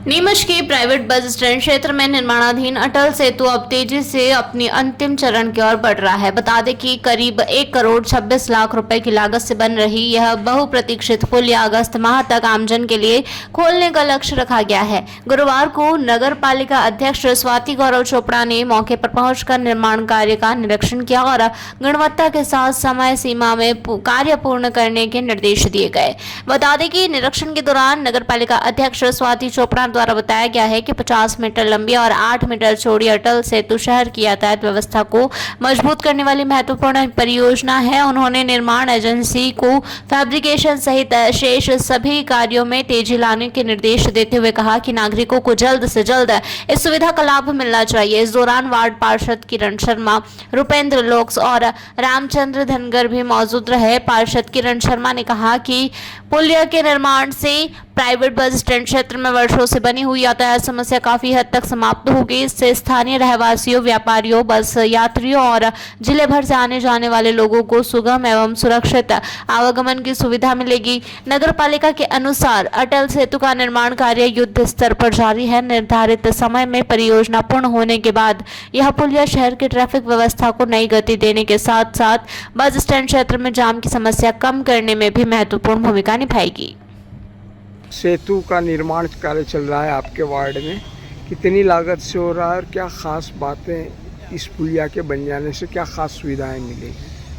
नीमच के private bus stand क्षेत्र में निर्माणाधीन अटल सेतु अब तेजी से अपनी अंतिम चरण की ओर बढ़ रहा है। बता दें कि करीब 1 करोड़ 26 लाख रुपए की लागत से बन रही यह बहुप्रतीक्षित पुल अगस्त माह तक आमजन के लिए खोलने का लक्ष्य रखा गया है। गुरुवार को नगर पालिका अध्यक्ष स्वाति गौरव चोपड़ा ने मौके पर पहुंचकर निर्माण कार्य का निरीक्षण किया और गुणवत्ता के साथ समय सीमा में कार्य पूर्ण करने के निर्देश दिए गए। बता दें कि निरीक्षण के दौरान नगर पालिका अध्यक्ष स्वाति चोपड़ा द्वारा बताया गया है कि 50 मीटर लंबी और 8 मीटर चौड़ी अटल सेतु शहर की यातायात व्यवस्था को मजबूत करने वाली महत्वपूर्ण परियोजना है। उन्होंने निर्माण एजेंसी को फैब्रिकेशन सहित शेष सभी कार्यों में तेजी लाने के निर्देश देते हुए कहा कि नागरिकों को जल्द से जल्द इस सुविधा का लाभ मिलना चाहिए। इस दौरान वार्ड पार्षद किरण शर्मा, रुपेंद्र लोक्स और रामचंद्र धनगर भी मौजूद रहे। पार्षद किरण शर्मा ने कहा कि पुलिया के निर्माण से प्राइवेट बस स्टैंड क्षेत्र में वर्षों से बनी हुई यातायात समस्या काफी हद तक समाप्त होगी। इससे स्थानीय रहवासियों, व्यापारियों, बस यात्रियों और जिले भर से आने जाने वाले लोगों को सुगम एवं सुरक्षित आवागमन की सुविधा मिलेगी। नगर पालिका के अनुसार अटल सेतु का निर्माण कार्य युद्ध स्तर पर जारी है। निर्धारित समय में परियोजना पूर्ण होने के बाद यह पुलिया शहर की ट्रैफिक व्यवस्था को नई गति देने के साथ साथ बस स्टैंड क्षेत्र में जाम की समस्या कम करने में भी महत्वपूर्ण भूमिका निभाएगी। सेतु का निर्माण कार्य चल रहा है आपके वार्ड में, कितनी लागत से हो रहा है और क्या खास बातें इस पुलिया के बन जाने से क्या खास सुविधाएं मिलेगी?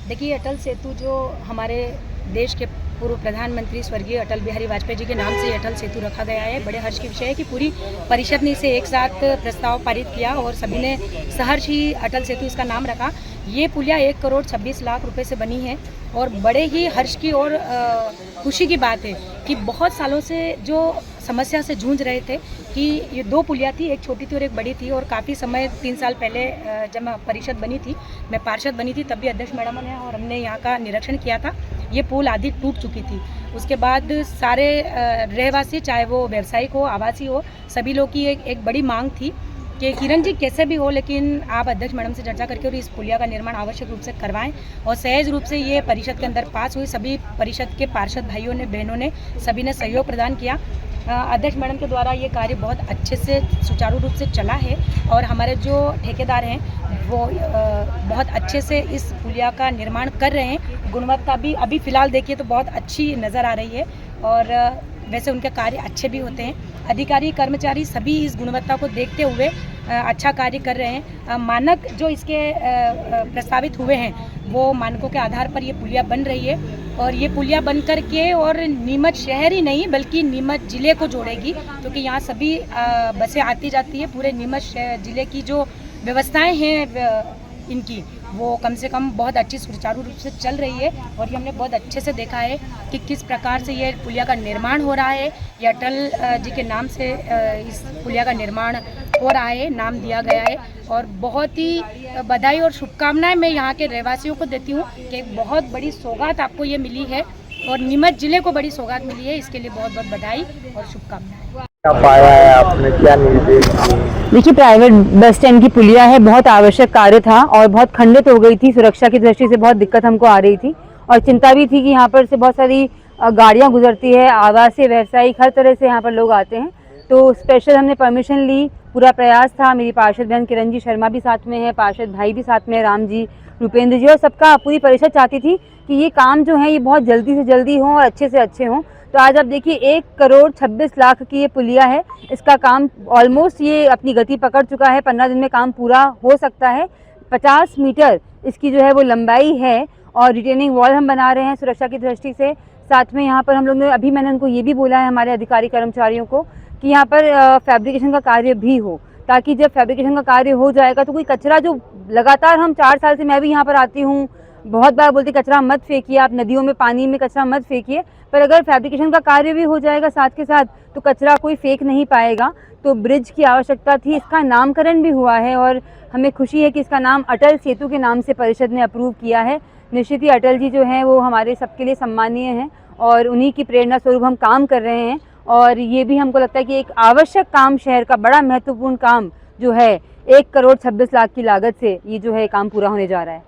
देखिए, अटल सेतु जो हमारे देश के पूर्व प्रधानमंत्री स्वर्गीय अटल बिहारी वाजपेयी जी के नाम से अटल सेतु रखा गया है। बड़े हर्ष की विषय है कि पूरी परिषद ने इसे एक साथ प्रस्ताव पारित किया और सभी ने सहर्ष ही अटल सेतु इसका नाम रखा। ये पुलिया 1 करोड़ 26 लाख रुपए से बनी है और बड़े ही हर्ष की और खुशी की बात है कि बहुत सालों से जो समस्या से जूझ रहे थे कि ये 2 पुलिया थी, एक छोटी थी और एक बड़ी थी। और काफ़ी समय 3 साल पहले जब मैं परिषद बनी थी, मैं पार्षद बनी थी, तब भी अध्यक्ष मैडम ने और हमने यहाँ का निरीक्षण किया था। ये पुल आदि टूट चुकी थी। उसके बाद सारे रहवासी, चाहे वो व्यावसायिक हो, आवासी हो, सभी लोग की एक बड़ी मांग थी कि किरण जी कैसे भी हो लेकिन आप अध्यक्ष मैडम से चर्चा करके और इस पुलिया का निर्माण आवश्यक रूप से करवाएं। और सहज रूप से ये परिषद के अंदर पास हुई। सभी परिषद के पार्षद भाइयों ने, बहनों ने, सभी ने सहयोग प्रदान किया। अध्यक्ष मैडम के द्वारा ये कार्य बहुत अच्छे से सुचारू रूप से चला है और हमारे जो ठेकेदार हैं वो बहुत अच्छे से इस पुलिया का निर्माण कर रहे हैं। गुणवत्ता भी अभी फ़िलहाल देखिए तो बहुत अच्छी नज़र आ रही है और वैसे उनके कार्य अच्छे भी होते हैं। अधिकारी, कर्मचारी सभी इस गुणवत्ता को देखते हुए अच्छा कार्य कर रहे हैं। मानक जो इसके प्रस्तावित हुए हैं वो मानकों के आधार पर ये पुलिया बन रही है और ये पुलिया बन कर के और नीमच शहर ही नहीं बल्कि नीमच ज़िले को जोड़ेगी, क्योंकि यहाँ सभी बसें आती जाती है। पूरे नीमच ज़िले की जो व्यवस्थाएं हैं इनकी वो कम से कम बहुत अच्छी सुचारू रूप से चल रही है और ये हमने बहुत अच्छे से देखा है कि किस प्रकार से ये पुलिया का निर्माण हो रहा है। ये अटल जी के नाम से इस पुलिया का निर्माण हो रहा है, नाम दिया गया है और बहुत ही बधाई और शुभकामनाएं मैं यहाँ के रहवासियों को देती हूँ कि एक बहुत बड़ी सौगात आपको ये मिली है और नीमच जिले को बड़ी सौगात मिली है। इसके लिए बहुत बहुत बधाई और शुभकामनाएं। क्या पाया है आपने, क्या निर्देश? देखिए, प्राइवेट बस स्टैंड की पुलिया है, बहुत आवश्यक कार्य था और बहुत खंडित हो गई थी। सुरक्षा की दृष्टि से बहुत दिक्कत हमको आ रही थी और चिंता भी थी कि यहाँ पर से बहुत सारी गाड़ियाँ गुजरती है, आवासीय, व्यावसायिक, हर तरह से यहाँ पर लोग आते हैं। तो स्पेशल हमने परमिशन ली, पूरा प्रयास था। मेरी पार्षद बहन किरण जी शर्मा भी साथ में है, पार्षद भाई भी साथ में, राम जी, रुपेंद्र जी, और सबका पूरी परिषद चाहती थी कि ये काम जो है ये बहुत जल्दी से जल्दी हो और अच्छे से अच्छे हों। तो आज आप देखिए 1 करोड़ 26 लाख की ये पुलिया है। इसका काम ऑलमोस्ट ये अपनी गति पकड़ चुका है। 15 दिन में काम पूरा हो सकता है। 50 मीटर इसकी जो है वो लंबाई है और रिटेनिंग वॉल हम बना रहे हैं सुरक्षा की दृष्टि से। साथ में यहाँ पर हम लोग ने अभी मैंने उनको ये भी बोला है हमारे अधिकारी कर्मचारियों को कि यहाँ पर फैब्रिकेशन का कार्य भी हो, ताकि जब फैब्रिकेशन का कार्य हो जाएगा तो कोई कचरा जो लगातार हम 4 साल से मैं भी यहाँ पर आती हूँ, बहुत बार बोलते कचरा मत फेंकिए, आप नदियों में, पानी में कचरा मत फेंकिए, पर अगर फैब्रिकेशन का कार्य भी हो जाएगा साथ के साथ तो कचरा कोई फेंक नहीं पाएगा। तो ब्रिज की आवश्यकता थी, इसका नामकरण भी हुआ है और हमें खुशी है कि इसका नाम अटल सेतु के नाम से परिषद ने अप्रूव किया है। निश्चित ही अटल जी जो हैं वो हमारे सबके लिए सम्मानीय हैं और उन्हीं की प्रेरणा स्वरूप हम काम कर रहे हैं और ये भी हमको लगता है कि एक आवश्यक काम, शहर का बड़ा महत्वपूर्ण काम जो है 1 करोड़ 26 लाख की लागत से ये जो है काम पूरा होने जा रहा है।